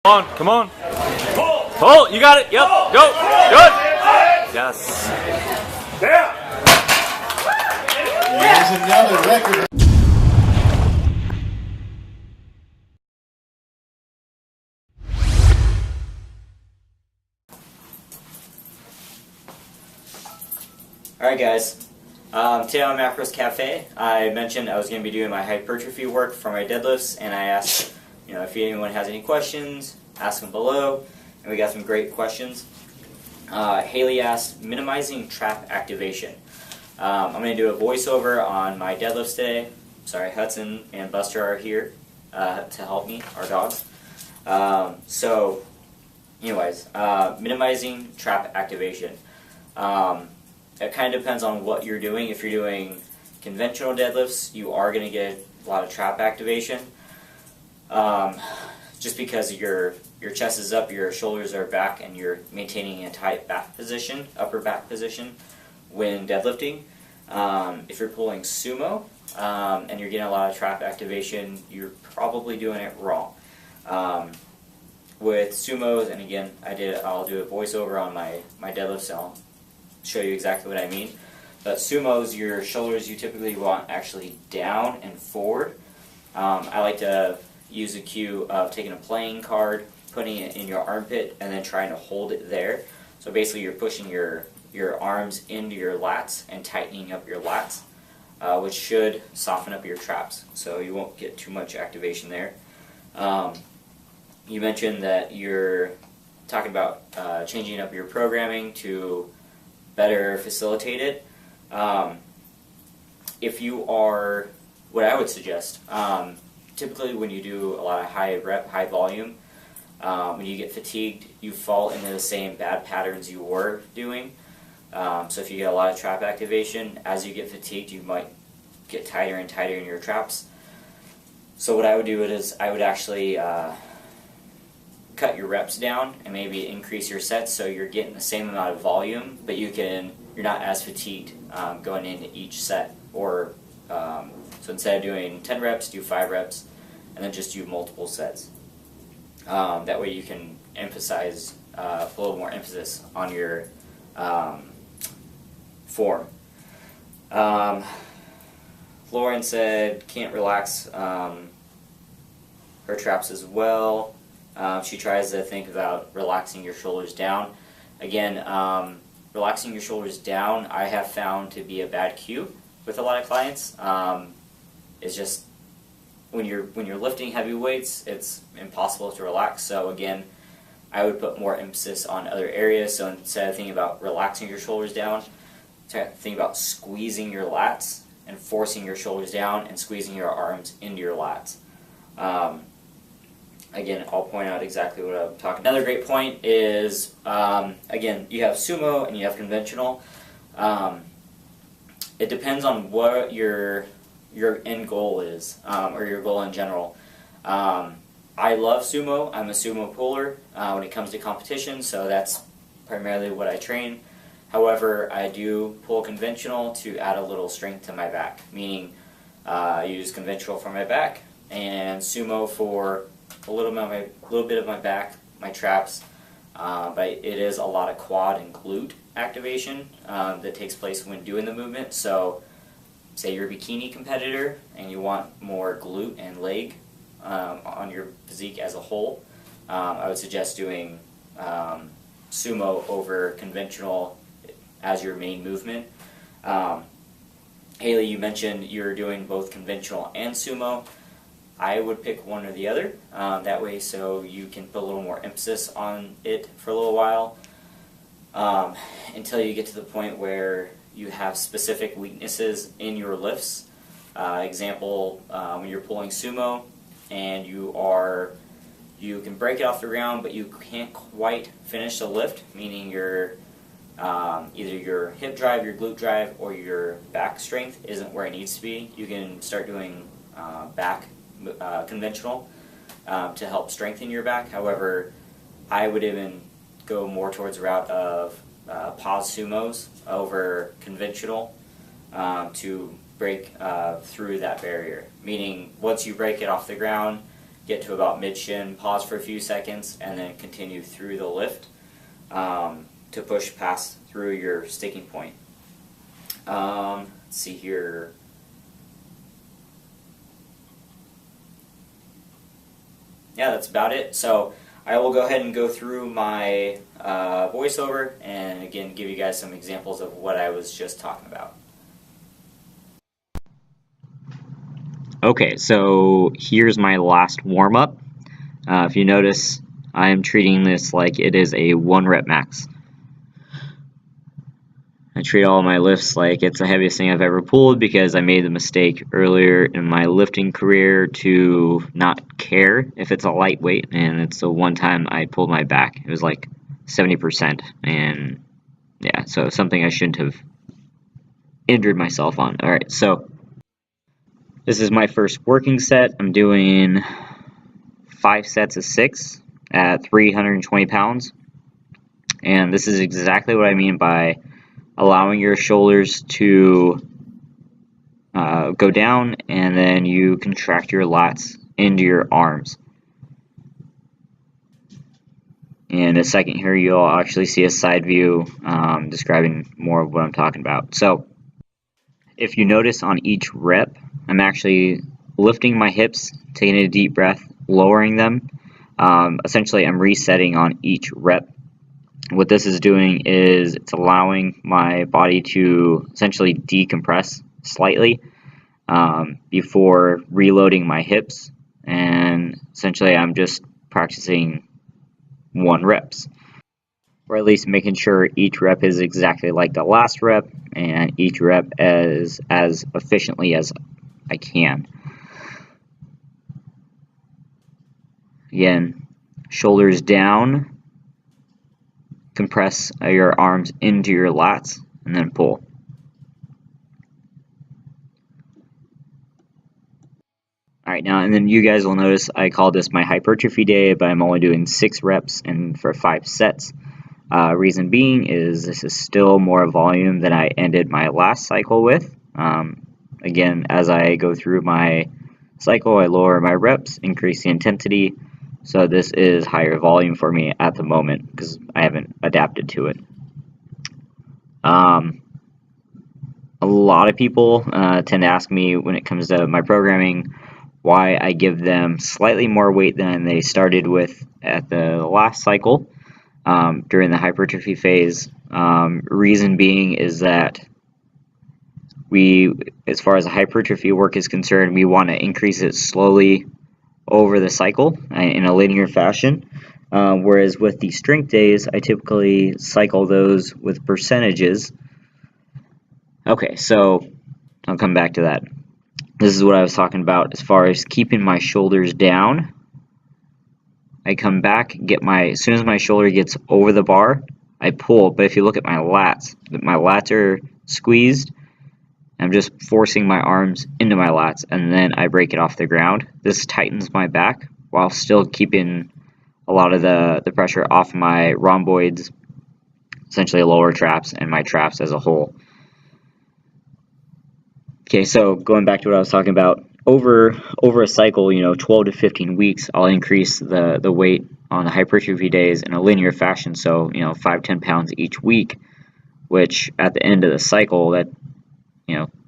Come on, come on. Pull, you got it. Yep, go. Good. Yes. Yeah. There's another record. Alright guys, today on Macros Cafe, I mentioned I was going to be doing my hypertrophy work for my deadlifts, and I asked, if anyone has any questions, ask them below, and we got some great questions. Haley asked, minimizing trap activation. I'm going to do a voiceover on my deadlifts today. Sorry, Hudson and Buster are here to help me, our dogs. Minimizing trap activation. It kind of depends on what you're doing. If you're doing conventional deadlifts, you are going to get a lot of trap activation. Just because your chest is up, your shoulders are back, and you're maintaining a tight back position, upper back position when deadlifting. If you're pulling sumo and you're getting a lot of trap activation, you're probably doing it wrong. With sumos, and again, I'll do a voiceover on my deadlifts, so I'll show you exactly what I mean. But sumos, your shoulders you typically want actually down and forward. I like to use a cue of taking a playing card, putting it in your armpit, and then trying to hold it there. So basically you're pushing your arms into your lats and tightening up your lats, which should soften up your traps, so you won't get too much activation there. You mentioned that you're talking about changing up your programming to better facilitate it. If you are, what I would suggest, typically when you do a lot of high rep, high volume, when you get fatigued, you fall into the same bad patterns you were doing. So if you get a lot of trap activation, as you get fatigued, you might get tighter and tighter in your traps. So what I would do is I would actually cut your reps down and maybe increase your sets so you're getting the same amount of volume, but you're not as fatigued going into each set. Or so instead of doing 10 reps, do 5 reps, and then just do multiple sets. That way you can emphasize a little more emphasis on your form. Lauren said can't relax her traps as well. She tries to think about relaxing your shoulders down. Again, relaxing your shoulders down I have found to be a bad cue with a lot of clients. It's just when you're lifting heavy weights, it's impossible to relax. So again, I would put more emphasis on other areas. So instead of thinking about relaxing your shoulders down, think about squeezing your lats and forcing your shoulders down and squeezing your arms into your lats. Again, I'll point out exactly what I'm talking about. Another great point is, again, you have sumo and you have conventional. It depends on what your end goal is, or your goal in general. I love sumo. I'm a sumo puller when it comes to competition, so that's primarily what I train. However, I do pull conventional to add a little strength to my back, meaning I use conventional for my back and sumo for a little bit of my back, my traps, but it is a lot of quad and glute activation that takes place when doing the movement. So say you're a bikini competitor and you want more glute and leg on your physique as a whole, I would suggest doing sumo over conventional as your main movement. Haley, you mentioned you're doing both conventional and sumo. I would pick one or the other, that way so you can put a little more emphasis on it for a little while, until you get to the point where you have specific weaknesses in your lifts. Example, when you're pulling sumo and you can break it off the ground, but you can't quite finish the lift, meaning your either your hip drive, your glute drive, or your back strength isn't where it needs to be. You can start doing back conventional to help strengthen your back. However, I would even go more towards the route of pause sumos over conventional to break through that barrier. Meaning, once you break it off the ground, get to about mid-shin, pause for a few seconds, and then continue through the lift to push past through your sticking point. Let's see here. Yeah, that's about it. So I will go ahead and go through my voiceover and again give you guys some examples of what I was just talking about. Okay, so here's my last warm-up. If you notice, I am treating this like it is a 1 rep max. I treat all my lifts like it's the heaviest thing I've ever pulled because I made the mistake earlier in my lifting career to not care if it's a lightweight, and it's the one time I pulled my back. It was like 70%, and yeah, so something I shouldn't have injured myself on. Alright, so this is my first working set. I'm doing 5 sets of 6 at 320 pounds, and this is exactly what I mean by allowing your shoulders to go down, and then you contract your lats into your arms. In a second here, you'll actually see a side view describing more of what I'm talking about. So if you notice on each rep, I'm actually lifting my hips, taking a deep breath, lowering them. Essentially, I'm resetting on each rep. What this is doing is it's allowing my body to essentially decompress slightly before reloading my hips, and essentially I'm just practicing 1 reps, or at least making sure each rep is exactly like the last rep and each rep as efficiently as I can. Again, shoulders down, compress your arms into your lats, and then pull. Alright, now, and then you guys will notice I call this my hypertrophy day, but I'm only doing 6 reps and for 5 sets. Reason being is this is still more volume than I ended my last cycle with. Again, as I go through my cycle, I lower my reps, increase the intensity, so this is higher volume for me at the moment because I haven't adapted to it. A lot of people tend to ask me when it comes to my programming why I give them slightly more weight than they started with at the last cycle during the hypertrophy phase. Reason being is that as far as the hypertrophy work is concerned, we want to increase it slowly over the cycle in a linear fashion. Whereas with the strength days, I typically cycle those with percentages. Okay, so I'll come back to that. This is what I was talking about as far as keeping my shoulders down. I come back, as soon as my shoulder gets over the bar, I pull. But if you look at my lats are squeezed. I'm just forcing my arms into my lats, and then I break it off the ground. This tightens my back while still keeping a lot of the pressure off my rhomboids, essentially lower traps, and my traps as a whole. Okay, so going back to what I was talking about, over a cycle, 12 to 15 weeks, I'll increase the weight on the hypertrophy days in a linear fashion, so 5-10 pounds each week, which at the end of the cycle, that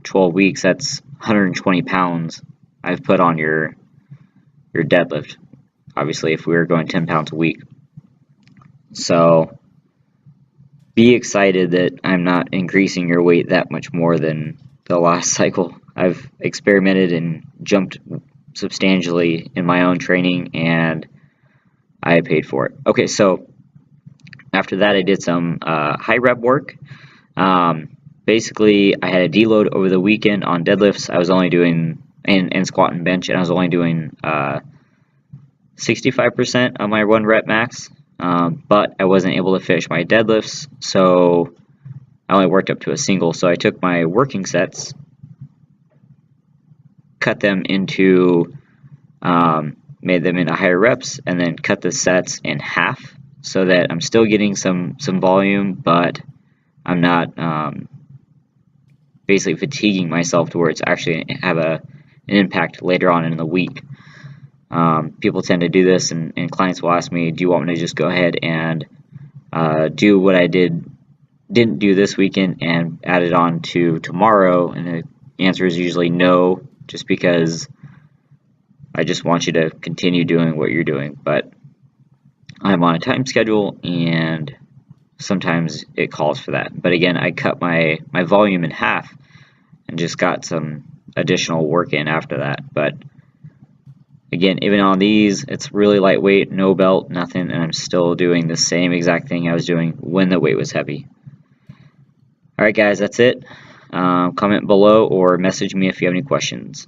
12 weeks, that's 120 pounds I've put on your deadlift, obviously if we were going 10 pounds a week. So be excited that I'm not increasing your weight that much more than the last cycle. I've experimented and jumped substantially in my own training, and I paid for it. Okay, so after that I did some high rep work. Basically, I had a deload over the weekend on deadlifts. I was only doing, and squat and bench, and I was only doing 65% of my 1 rep max, but I wasn't able to finish my deadlifts, so I only worked up to a single. So I took my working sets, cut them into, made them into higher reps, and then cut the sets in half so that I'm still getting some volume, but I'm not basically fatiguing myself to where it's actually have an impact later on in the week. People tend to do this, and clients will ask me, do you want me to just go ahead and do what I didn't do this weekend and add it on to tomorrow? And the answer is usually no, just because I just want you to continue doing what you're doing. But I'm on a time schedule, and sometimes it calls for that. But again, I cut my volume in half and just got some additional work in after that. But again, even on these, it's really lightweight, no belt, nothing, and I'm still doing the same exact thing I was doing when the weight was heavy. Alright guys, that's it. Comment below or message me if you have any questions.